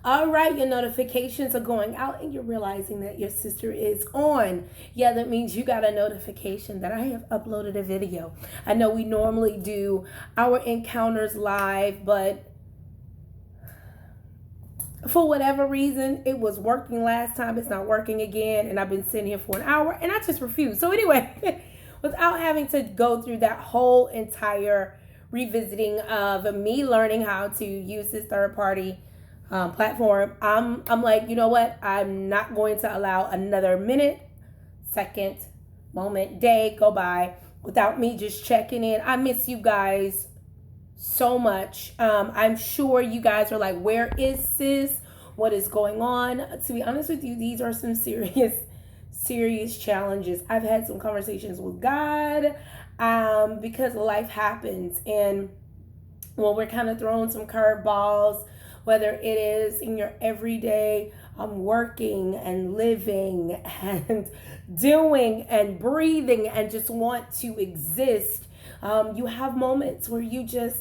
All right, your notifications are going out and you're realizing that your sister is on. Yeah, that means you got a notification that I have uploaded a video. I know we normally do our encounters live, but for whatever reason, it was working last time. It's not working again. And I've been sitting here for an hour and I just refuse. So, anyway, without having to go through that whole entire revisiting of me learning how to use this third party platform, I'm like, you know what? I'm not going to allow another minute, second, moment, day go by without me just checking in. I miss you guys so much. I'm sure you guys are like, where is sis? What is going on? To be honest with you, these are some serious challenges. I've had some conversations with God because life happens. And when we're kind of throwing some curveballs, whether it is in your everyday working and living and doing and breathing and just want to exist, you have moments where you just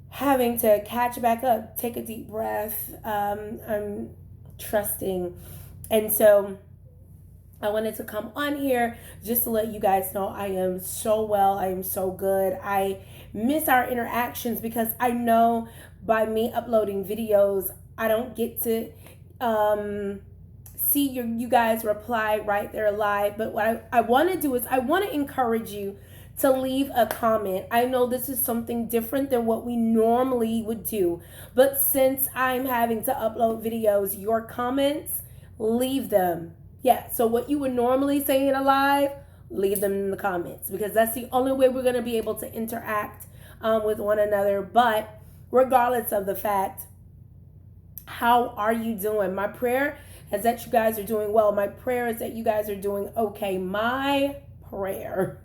having to catch back up, take a deep breath. I'm trusting. And so I wanted to come on here just to let you guys know I am so well. I am so good. I miss our interactions because I know by me uploading videos, I don't get to see you guys reply right there live. But what I want to do is I want to encourage you to leave a comment. I know this is something different than what we normally would do, but since I'm having to upload videos, your comments, leave them. Yeah, so what you would normally say in a live, leave them in the comments because that's the only way we're going to be able to interact with one another. But regardless of the fact, how are you doing? My prayer is that you guys are doing well. My prayer is that you guys are doing okay. My prayer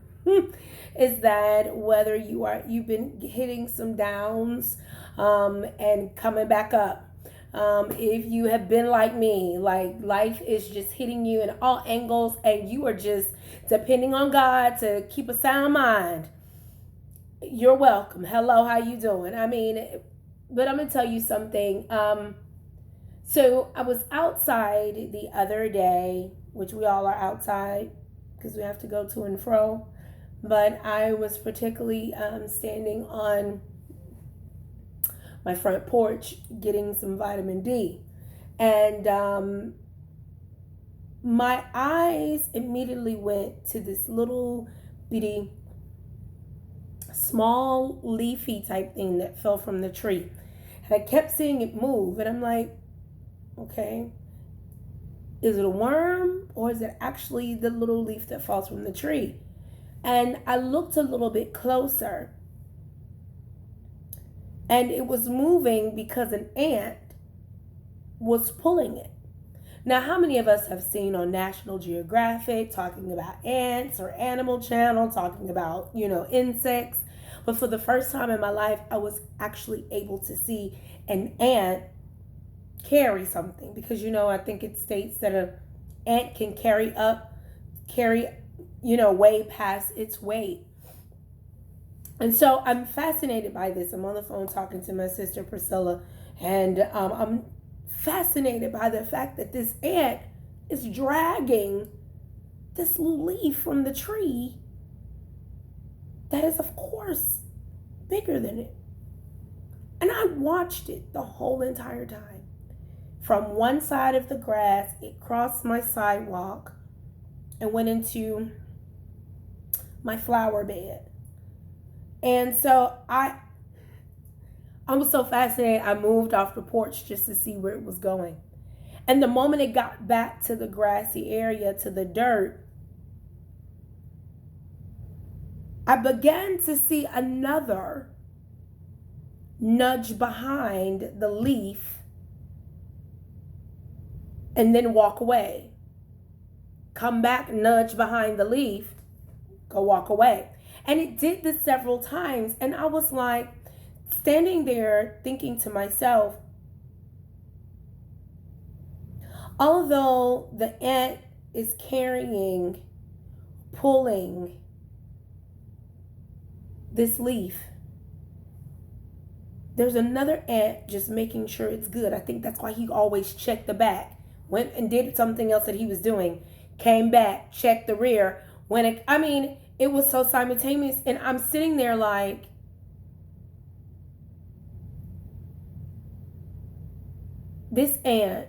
is that whether you've been hitting some downs and coming back up, if you have been like me, like life is just hitting you in all angles and you are just depending on God to keep a sound mind, you're welcome. Hello, how you doing? I mean, but I'm gonna tell you something. So I was outside the other day, which we all are outside because we have to go to and fro. But I was particularly standing on my front porch getting some vitamin D. And my eyes immediately went to this little bitty, small, leafy type thing that fell from the tree. And I kept seeing it move. And I'm like, okay, is it a worm or is it actually the little leaf that falls from the tree? And I looked a little bit closer and it was moving because an ant was pulling it. Now, how many of us have seen on National Geographic talking about ants or Animal Channel talking about, insects? But for the first time in my life, I was actually able to see an ant carry something because, I think it states that an ant can carry way past its weight. And so I'm fascinated by this. I'm on the phone talking to my sister Priscilla, and I'm fascinated by the fact that this ant is dragging this little leaf from the tree that is, of course, bigger than it. And I watched it the whole entire time. From one side of the grass, it crossed my sidewalk and went into my flower bed. And so I was so fascinated, I moved off the porch just to see where it was going. And the moment it got back to the grassy area, to the dirt, I began to see another nudge behind the leaf and then walk away. Come back, nudge behind the leaf, go walk away. And it did this several times. And I was like, standing there thinking to myself, although the ant is carrying, pulling this leaf, there's another ant just making sure it's good. I think that's why he always checked the back. Went and did something else that he was doing. Came back, checked the rear. It was so simultaneous. And I'm sitting there like, this ant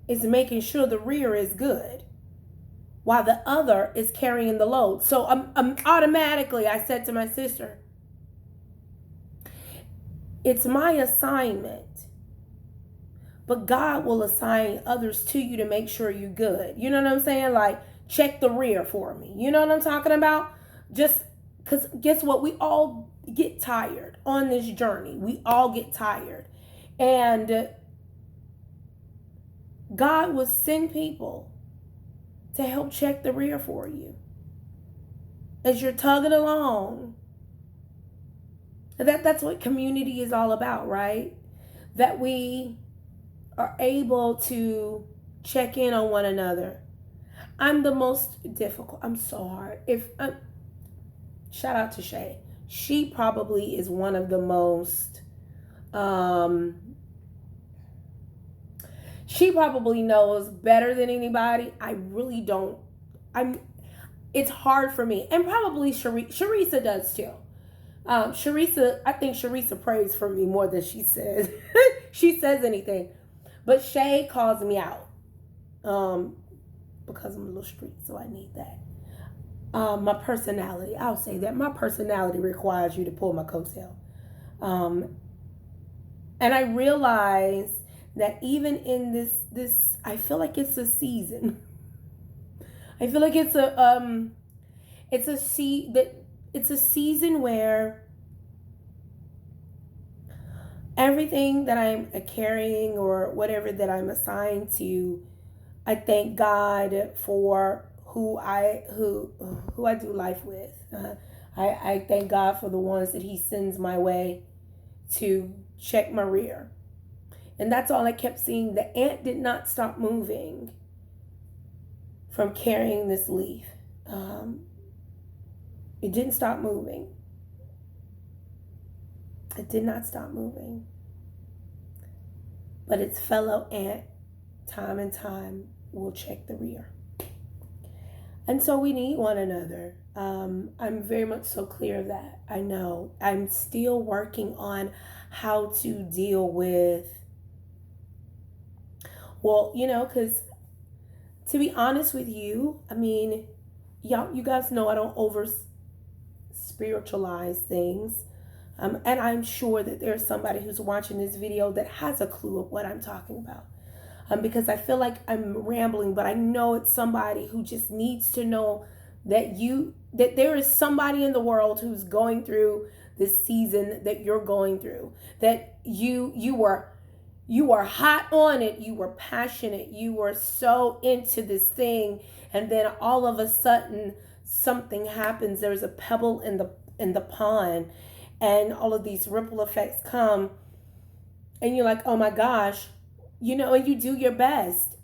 is making sure the rear is good while the other is carrying the load. So I'm automatically, I said to my sister, it's my assignment, but God will assign others to you to make sure you're good. You know what I'm saying? Like, check the rear for me. You know what I'm talking about? Just because guess what? We all get tired on this journey. We all get tired. And God will send people to help check the rear for you as you're tugging along. That's what community is all about, right? That we are able to check in on one another. I'm the most difficult. I'm so hard. Shout out to Shay. She probably is one of the most, she probably knows better than anybody. I really don't. It's hard for me. And probably Sharisa does too. I think Sharisa prays for me more than she says. She says anything. But Shay calls me out. Because I'm a little street, so I need that. My personality, I'll say that. My personality requires you to pull my coattail. And I realize that even in this, I feel like it's a season. I feel like it's a season where everything that I'm carrying or whatever that I'm assigned to, I thank God for who I do life with. I thank God for the ones that He sends my way to check my rear. And that's all I kept seeing. The ant did not stop moving from carrying this leaf. It didn't stop moving. It did not stop moving. But its fellow ant, time and time, will check the rear. And so we need one another. I'm very much so clear of that. I know. I'm still working on how to deal with, because to be honest with you, you guys know I don't over spiritualize things. And I'm sure that there's somebody who's watching this video that has a clue of what I'm talking about. Because I feel like I'm rambling, but I know it's somebody who just needs to know that there is somebody in the world who's going through this season that you're going through, that you were hot on it, you were passionate, you were so into this thing, and then all of a sudden something happens. There's a pebble in the pond, and all of these ripple effects come, and you're like, oh my gosh, and you do your best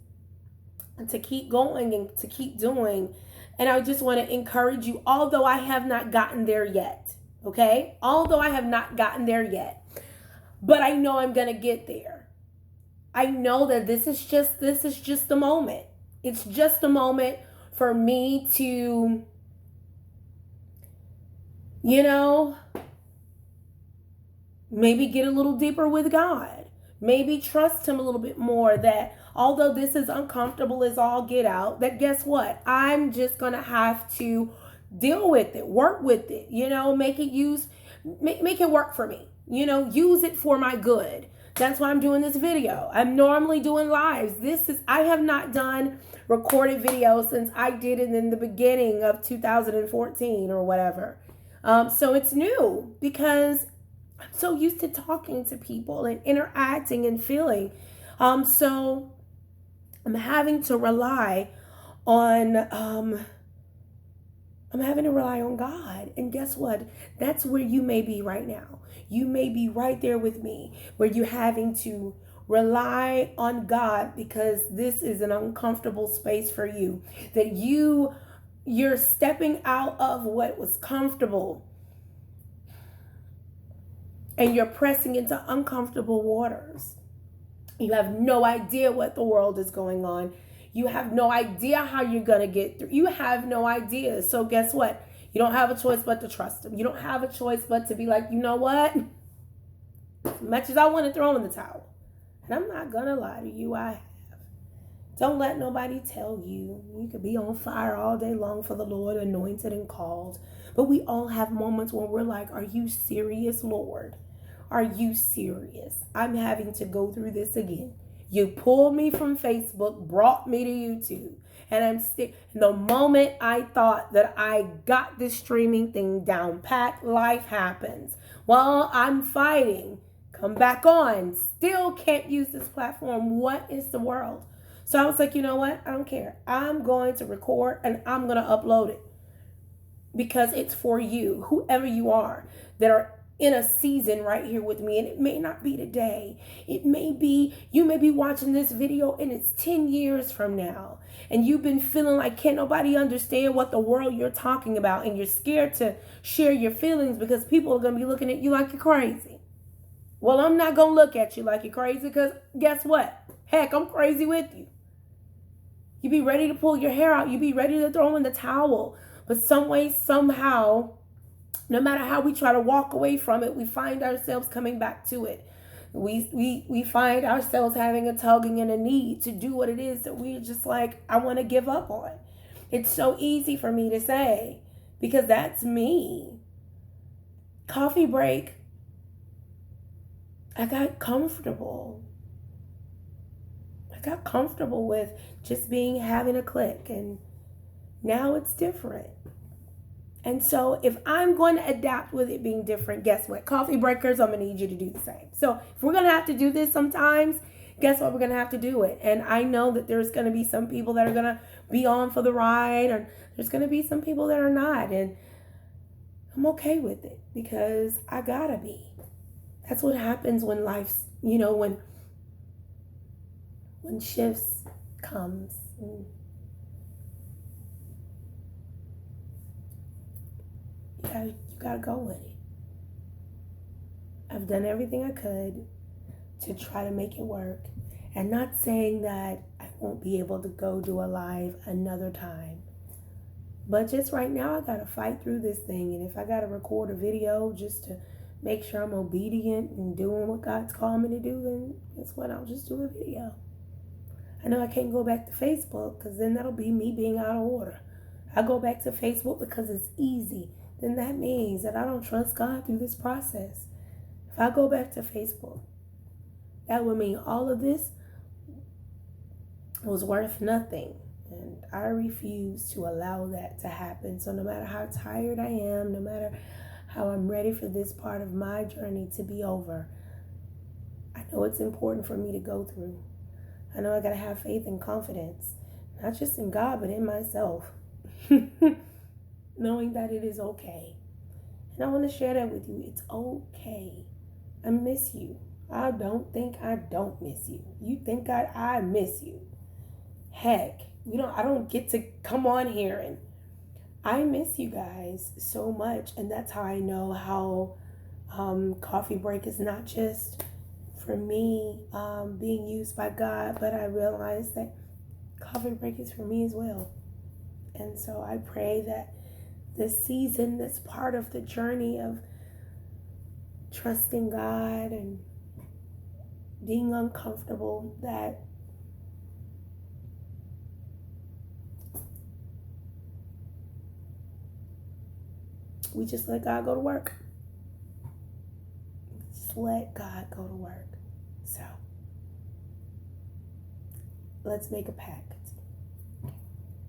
to keep going and to keep doing. And I just want to encourage you, although I have not gotten there yet, okay? Although I have not gotten there yet, but I know I'm going to get there. I know that this is just the moment. It's just a moment for me to, maybe get a little deeper with God. Maybe trust Him a little bit more, that although this is uncomfortable as all get out, that guess what? I'm just going to have to deal with it, work with it, make it work for me, use it for my good. That's why I'm doing this video. I'm normally doing lives. I have not done recorded videos since I did it in the beginning of 2014 or whatever. So it's new because I'm so used to talking to people and interacting and feeling. So I'm having to rely on God. And guess what? That's where you may be right now. You may be right there with me, where you're having to rely on God because this is an uncomfortable space for you. That you're stepping out of what was comfortable. and you're pressing into uncomfortable waters. You have no idea what the world is going on. You have no idea how you're going to get through. You have no idea. So guess what? You don't have a choice but to trust him. You don't have a choice but to be like, you know what? As much as I want to throw in the towel, and I'm not going to lie to you, I have. Don't let nobody tell you. You could be on fire all day long for the Lord, anointed and called. But we all have moments when we're like, are you serious, Lord? Are you serious? I'm having to go through this again. You pulled me from Facebook, brought me to YouTube. And I'm still, the moment I thought that I got this streaming thing down pat, life happens. Well, I'm fighting. Come back on. Still can't use this platform. What is the world? So I was like, you know what? I don't care. I'm going to record and I'm going to upload it because it's for you, whoever you are, that are in a season right here with me. And it may not be today. It may be, you may be watching this video and it's 10 years from now. And you've been feeling like can't nobody understand what the world you're talking about. And you're scared to share your feelings because people are going to be looking at you like you're crazy. Well, I'm not going to look at you like you're crazy because guess what? Heck, I'm crazy with you. You be ready to pull your hair out. You be ready to throw in the towel. But some way, somehow, no matter how we try to walk away from it, we find ourselves coming back to it. We find ourselves having a tugging and a need to do what it is that we're just like, I want to give up on. It's so easy for me to say because that's me. Coffee break. I got comfortable. Got comfortable with just having a click, and now it's different. And so if I'm going to adapt with it being different, guess what? Coffee breakers, I'm going to need you to do the same. So if we're going to have to do this sometimes, guess what? We're going to have to do it. And I know that there's going to be some people that are going to be on for the ride, or there's going to be some people that are not. And I'm okay with it because I got to be. That's what happens when life's, when shifts comes. You gotta go with it. I've done everything I could to try to make it work. And not saying that I won't be able to go do a live another time. But just right now, I gotta fight through this thing. And if I gotta record a video just to make sure I'm obedient and doing what God's called me to do, then guess what? I'll just do a video. I know I can't go back to Facebook because then that'll be me being out of order. I go back to Facebook because it's easy. Then that means that I don't trust God through this process. If I go back to Facebook, that would mean all of this was worth nothing. And I refuse to allow that to happen. So no matter how tired I am, no matter how I'm ready for this part of my journey to be over, I know it's important for me to go through. I know I gotta have faith and confidence, not just in God, but in myself. Knowing that it is okay. And I want to share that with you. It's okay. I miss you. I don't think I don't miss you. You think I miss you. Heck, I don't get to come on here, and I miss you guys so much. And that's how I know how Coffee Break is not just for me being used by God, but I realize that Coffee Break is for me as well. And so I pray that this season, that's part of the journey of trusting God and being uncomfortable, that we just let God go to work. Just let God go to work. So let's make a pact.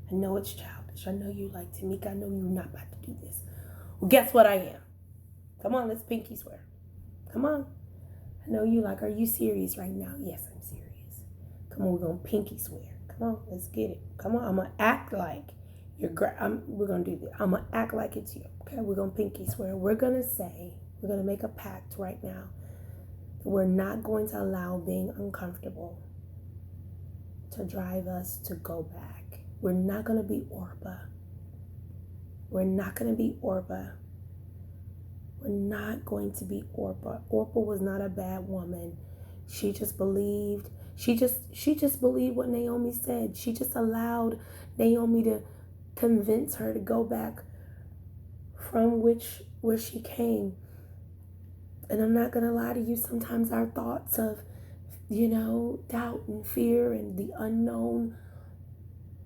I know it's childish. I know you like Tamika. I know you're not about to do this. Well, guess what I am? Come on, let's pinky swear. Come on. I know you like, are you serious right now? Yes, I'm serious. Come on, we're going to pinky swear. Come on, let's get it. Come on, I'm going to act like we're going to do this. I'm going to act like it's you. Okay, we're going to pinky swear. We're going to make a pact right now that we're not going to allow being uncomfortable to drive us to go back. We're not going to be Orpah. We're not going to be Orpah. We're not going to be Orpah. Orpah was not a bad woman. She just believed. She just believed what Naomi said. She just allowed Naomi to convince her to go back from where she came. And I'm not gonna lie to you, sometimes our thoughts of, doubt and fear and the unknown,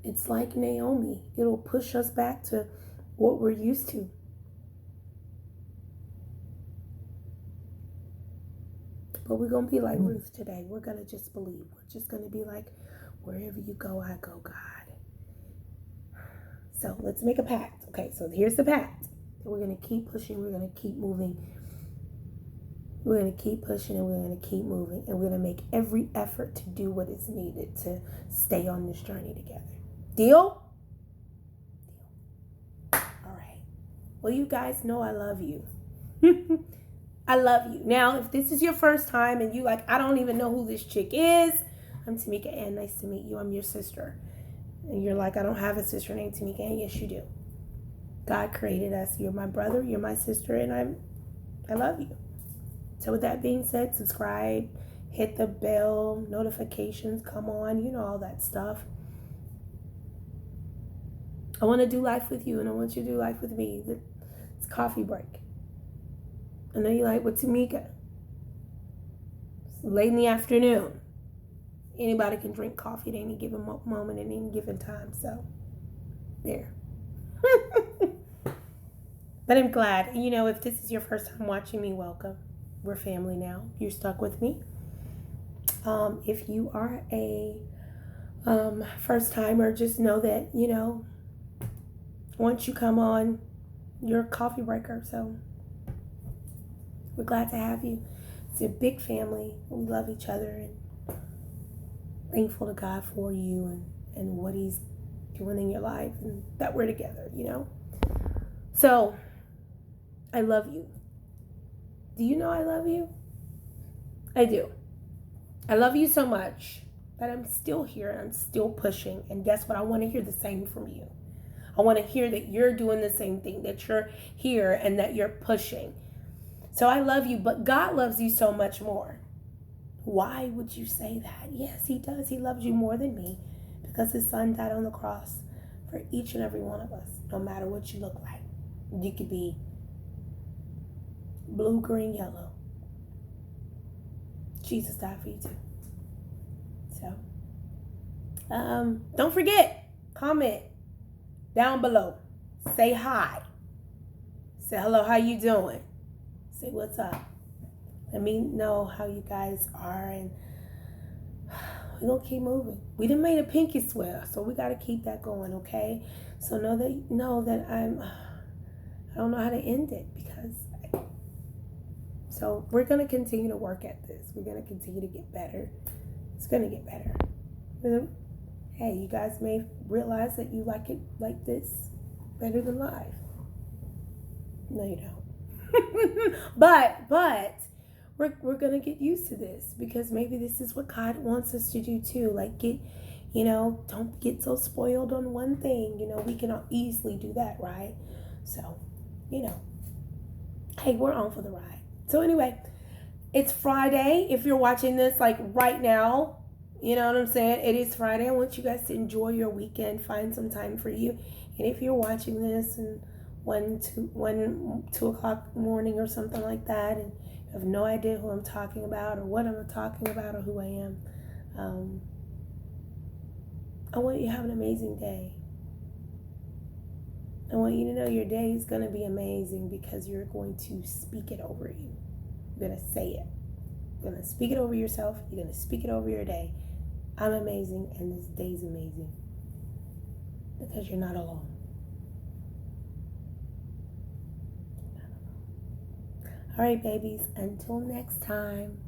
it's like Naomi. It'll push us back to what we're used to. But we're going to be like Ruth today. We're going to just believe. We're just going to be like, wherever you go, I go, God. So let's make a pact. Okay, so here's the pact. We're going to keep pushing. We're going to keep moving. We're going to keep pushing and we're going to keep moving. And we're going to make every effort to do what is needed to stay on this journey together. Deal? All right. Well, you guys know I love you. I love you. Now, if this is your first time and you like, I don't even know who this chick is, I'm Tamika Ann. Nice to meet you. I'm your sister. And you're like, I don't have a sister named Tamika Ann. Yes, you do. God created us. You're my brother. You're my sister. And I love you. So with that being said, subscribe, hit the bell, notifications, come on, all that stuff. I want to do life with you and I want you to do life with me. It's coffee break. I know you like with Tamika. It's late in the afternoon. Anybody can drink coffee at any given moment, at any given time. So, there. But I'm glad. If this is your first time watching me, welcome. We're family now. You're stuck with me. If you are a first timer, just know that, once you come on, you're a coffee breaker. So, we're glad to have you. It's a big family. We love each other and thankful to God for you and what He's doing in your life and that we're together, So, I love you. Do you know I love you? I do. I love you so much that I'm still here and I'm still pushing. And guess what? I want to hear the same from you. I want to hear that you're doing the same thing, that you're here and that you're pushing. So I love you, but God loves you so much more. Why would you say that? Yes, He does. He loves you more than me because His Son died on the cross for each and every one of us, no matter what you look like. You could be blue, green, yellow. Jesus died for you too. So, don't forget, comment down below. Say hi. Say hello, how you doing? Say what's up. Let me know how you guys are, and we're going to keep moving. We done made a pinky swear, so we got to keep that going, okay? So know that I don't know how to end it so we're going to continue to work at this. We're going to continue to get better. It's going to get better. Hey, you guys may realize that you like it like this better than live. No, you don't. but we're gonna get used to this because maybe this is what God wants us to do too. Like don't get so spoiled on one thing. We can easily do that, right? So, hey, we're on for the ride. So anyway, it's Friday. If you're watching this like right now, you know what I'm saying? It is Friday. I want you guys to enjoy your weekend. Find some time for you. And if you're watching this and 2 o'clock morning or something like that, and you have no idea who I'm talking about or what I'm talking about or who I am, I want you to have an amazing day. I want you to know your day is going to be amazing because you're going to speak it over you. You're going to say it. You're going to speak it over yourself. You're going to speak it over your day. I'm amazing and this day's amazing because you're not alone. All right, babies, until next time.